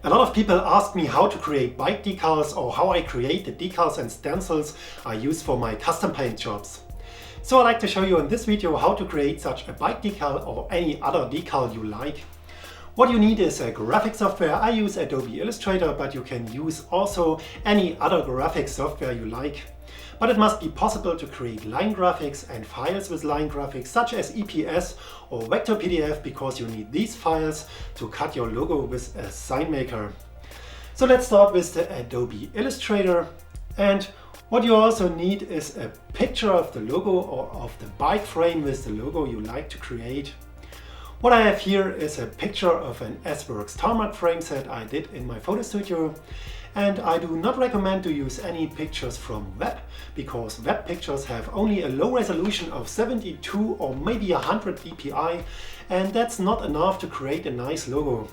A lot of people ask me how to create bike decals or how I create the decals and stencils I use for my custom paint jobs. So I'd like to show you in this video how to create such a bike decal or any other decal you like. What you need is a graphic software. I use Adobe Illustrator, but you can use also any other graphic software you like. But it must be possible to create line graphics and files with line graphics such as EPS or vector PDF, because you need these files to cut your logo with a sign maker. So let's start with the Adobe Illustrator, and what you also need is a picture of the logo or of the bike frame with the logo you like to create. What I have here is a picture of an Sworks tarmac frame set I did in my photo studio. And I do not recommend to use any pictures from web, because web pictures have only a low resolution of 72 or maybe 100 dpi, and that's not enough to create a nice logo.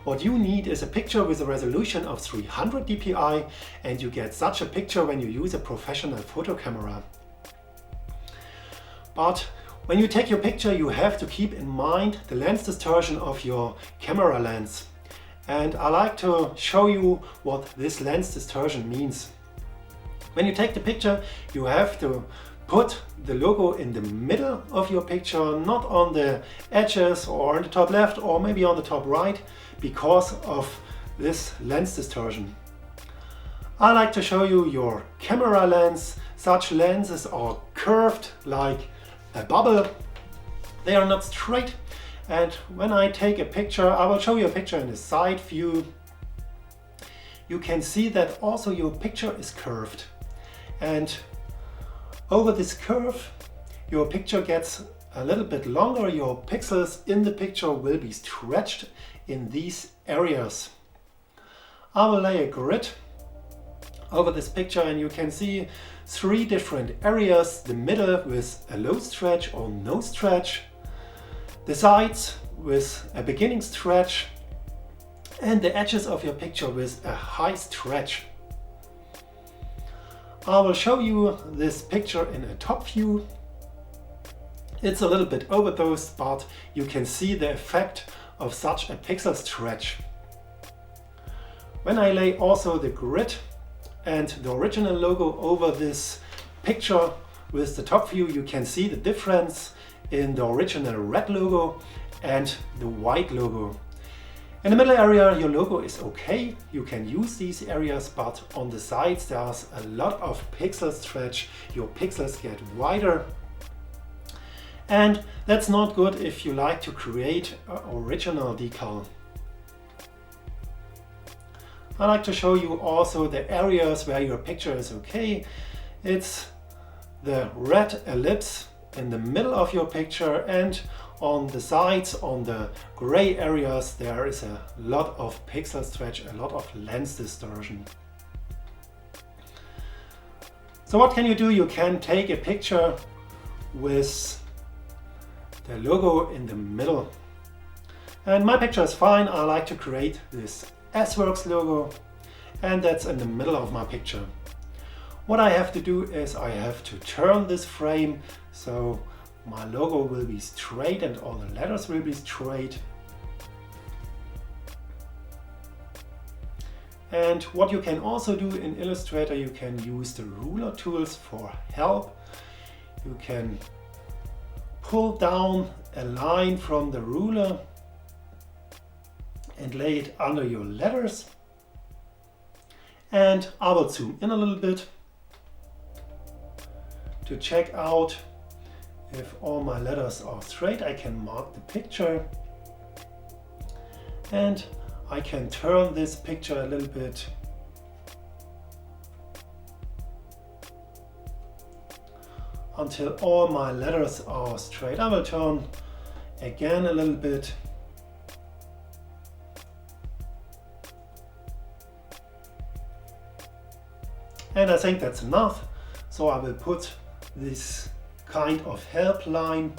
What you need is a picture with a resolution of 300 dpi, and you get such a picture when you use a professional photo camera. But when you take your picture, you have to keep in mind the lens distortion of your camera lens. And I like to show you what this lens distortion means. When you take the picture, you have to put the logo in the middle of your picture, not on the edges or on the top left or maybe on the top right, because of this lens distortion. I like to show you your camera lens. Such lenses are curved like a bubble. They are not straight. And when I take a picture, I will show you a picture in the side view. You can see that also your picture is curved. And over this curve, your picture gets a little bit longer. Your pixels in the picture will be stretched in these areas. I will lay a grid over this picture, and you can see 3 different areas: the middle with a low stretch or no stretch, the sides with a beginning stretch, and the edges of your picture with a high stretch. I will show you this picture in a top view. It's a little bit overdosed, but you can see the effect of such a pixel stretch. When I lay also the grid and the original logo over this picture with the top view, you can see the difference in the original red logo and the white logo. In the middle area, your logo is okay. You can use these areas, but on the sides there's a lot of pixel stretch. Your pixels get wider. And that's not good if you like to create an original decal. I like to show you also the areas where your picture is okay. It's the red ellipse in the middle of your picture, and on the sides, on the gray areas, there is a lot of pixel stretch, a lot of lens distortion. So what can you do? You can take a picture with the logo in the middle. And my picture is fine. I like to create this Sworks logo, and that's in the middle of my picture. What I have to do is I have to turn this frame so my logo will be straight and all the letters will be straight. And what you can also do in Illustrator, you can use the ruler tools for help. You can pull down a line from the ruler and lay it under your letters. And I will zoom in a little bit to check out if all my letters are straight. I can mark the picture, and I can turn this picture a little bit until all my letters are straight. I will turn again a little bit. And I think that's enough. So I will put this kind of help line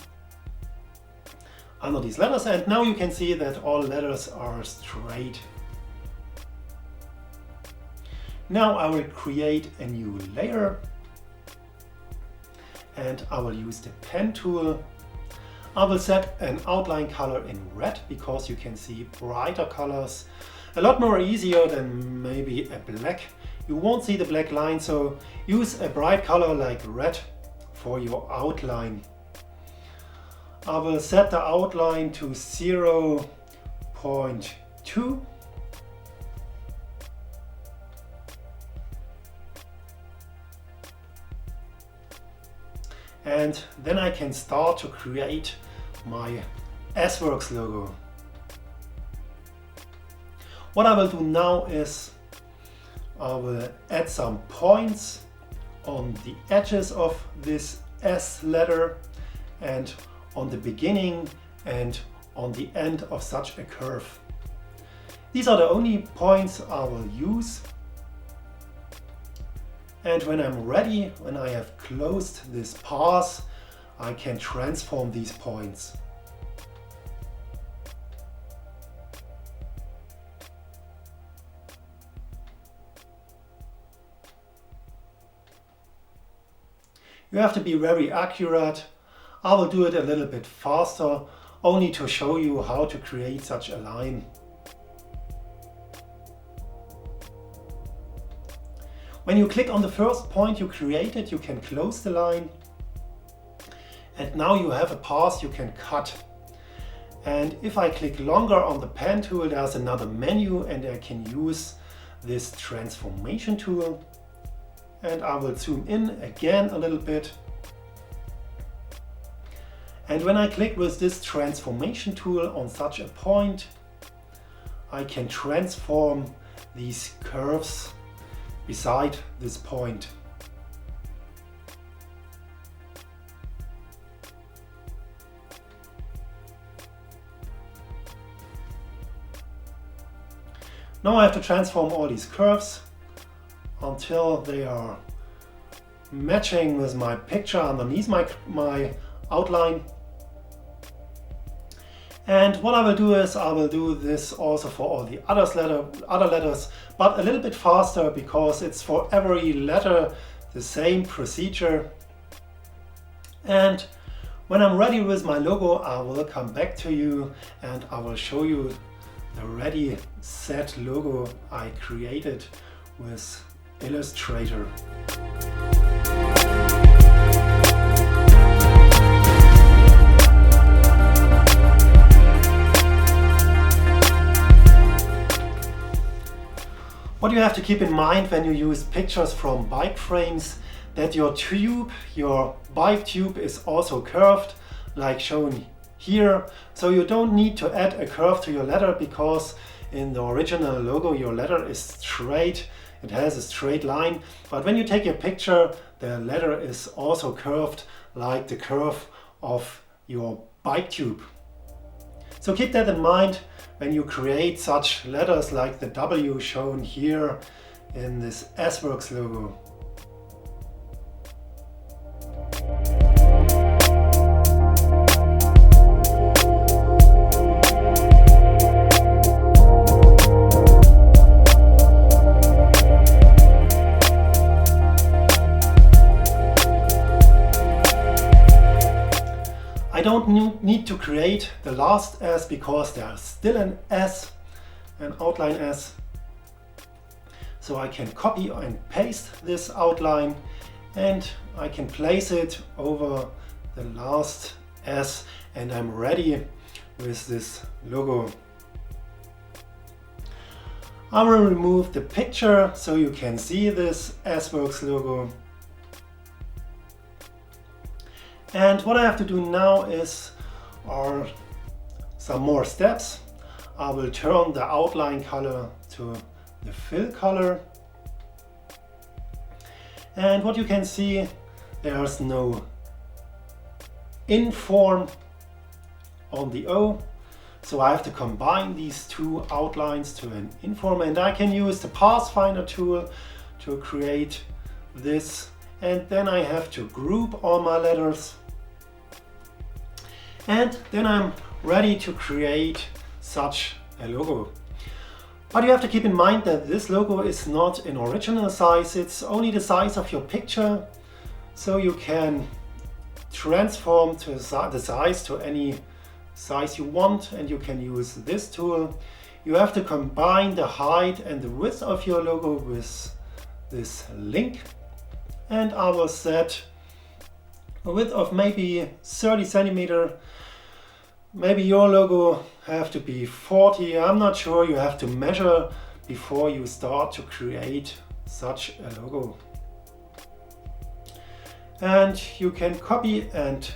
under these letters, and now you can see that all letters are straight. Now I will create a new layer, and I will use the pen tool. I will set an outline color in red because you can see brighter colors A lot more easier than maybe a black. You won't see the black line, so use a bright color like red for your outline. I will set the outline to 0.2. And then I can start to create my Sworks logo. What I will do now is I will add some points on the edges of this S letter and on the beginning and on the end of such a curve. These are the only points I will use. And when I'm ready, when I have closed this path, I can transform these points. You have to be very accurate. I will do it a little bit faster, only to show you how to create such a line. When you click on the first point you created, you can close the line. And now you have a path you can cut. And if I click longer on the pen tool, there's another menu and I can use this transformation tool. And I will zoom in again a little bit. And when I click with this transformation tool on such a point, I can transform these curves beside this point. Now I have to transform all these curves until they are matching with my picture underneath my outline. And what I will do is I will do this also for all the other letters, but a little bit faster because it's for every letter the same procedure. And when I'm ready with my logo, I will come back to you and I will show you the ready set logo I created with Illustrator. What you have to keep in mind when you use pictures from bike frames, that your bike tube is also curved, like shown here. So you don't need to add a curve to your letter because in the original logo your letter is straight. It has a straight line. But when you take a picture, the letter is also curved like the curve of your bike tube. So keep that in mind when you create such letters like the W shown here in this Sworks logo. I don't need to create the last S because there's still an S, an outline S. So I can copy and paste this outline and I can place it over the last S and I'm ready with this logo. I will remove the picture so you can see this Sworks logo. And what I have to do now are some more steps. I will turn the outline color to the fill color. And what you can see, there's no inform on the O. So I have to combine these two outlines to an inform, and I can use the Pathfinder tool to create this. And then I have to group all my letters. And then I'm ready to create such a logo. But you have to keep in mind that this logo is not an original size, it's only the size of your picture. So you can transform the size to any size you want and you can use this tool. you have to combine the height and the width of your logo with this link, and I will set a width of maybe 30 centimeter. Maybe your logo have to be 40, I'm not sure, you have to measure before you start to create such a logo. And you can copy and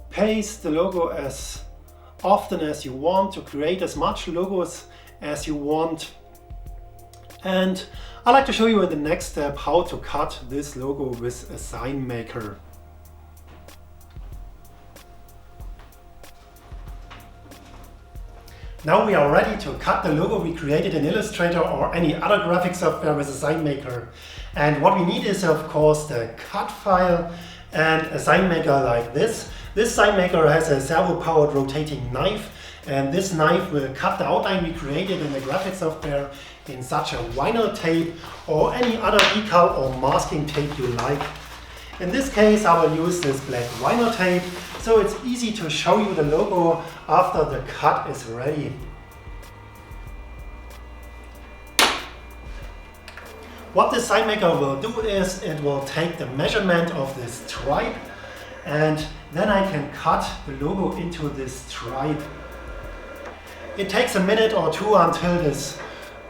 paste the logo as often as you want to create as much logos as you want. And I'd like to show you in the next step how to cut this logo with a sign maker. Now we are ready to cut the logo we created in Illustrator or any other graphic software with a sign maker. And what we need is of course the cut file and a sign maker like this. This sign maker has a servo-powered rotating knife, and this knife will cut the outline we created in the graphic software in such a vinyl tape or any other decal or masking tape you like. In this case I will use this black vinyl tape, so it's easy to show you the logo after the cut is ready. What this sign maker will do is it will take the measurement of this stripe, and then I can cut the logo into this stripe. It takes a minute or two until this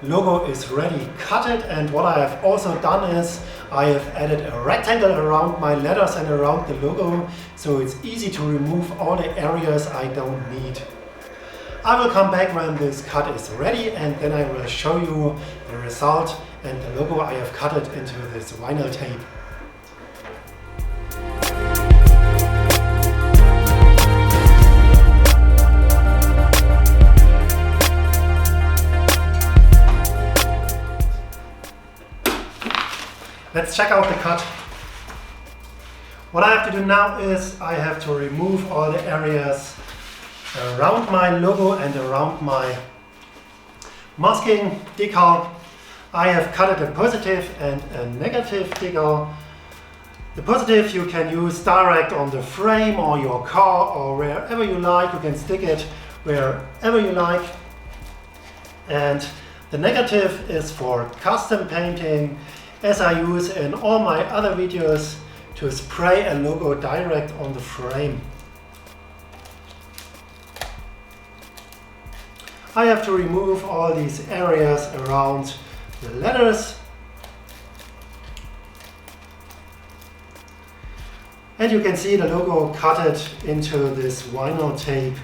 logo is ready cutted, and what I have also done is I have added a rectangle around my letters and around the logo, so it's easy to remove all the areas I don't need. I will come back when this cut is ready, and then I will show you the result and the logo I have cut it into this vinyl tape. Let's check out the cut. What I have to do now is I have to remove all the areas around my logo and around my masking decal. I have cut a positive and a negative decal. The positive you can use direct on the frame or your car or wherever you like. You can stick it wherever you like. And the negative is for custom painting, as I use in all my other videos, to spray a logo direct on the frame. I have to remove all these areas around the letters. And you can see the logo cut into this vinyl tape.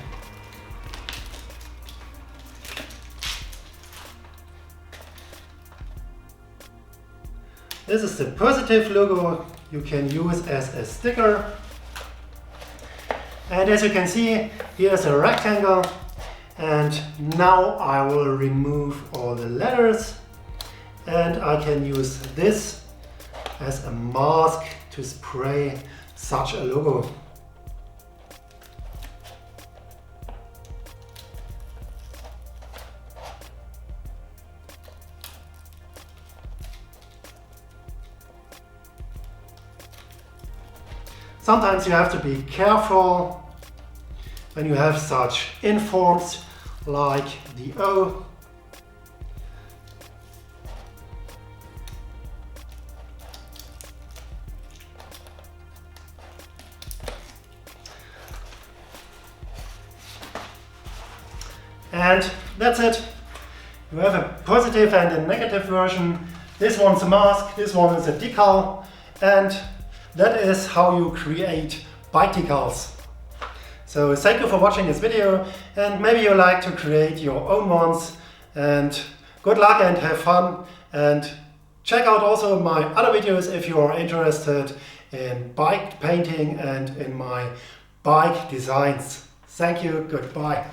This is the positive logo you can use as a sticker. And as you can see, here's a rectangle. And now I will remove all the letters. And I can use this as a mask to spray such a logo. Sometimes you have to be careful when you have such informs like the O. And that's it. You have a positive and a negative version. This one's a mask, this one is a decal, and that is how you create bike decals. So thank you for watching this video, and maybe you like to create your own ones, and good luck and have fun, and check out also my other videos if you are interested in bike painting and in my bike designs. Thank you, goodbye.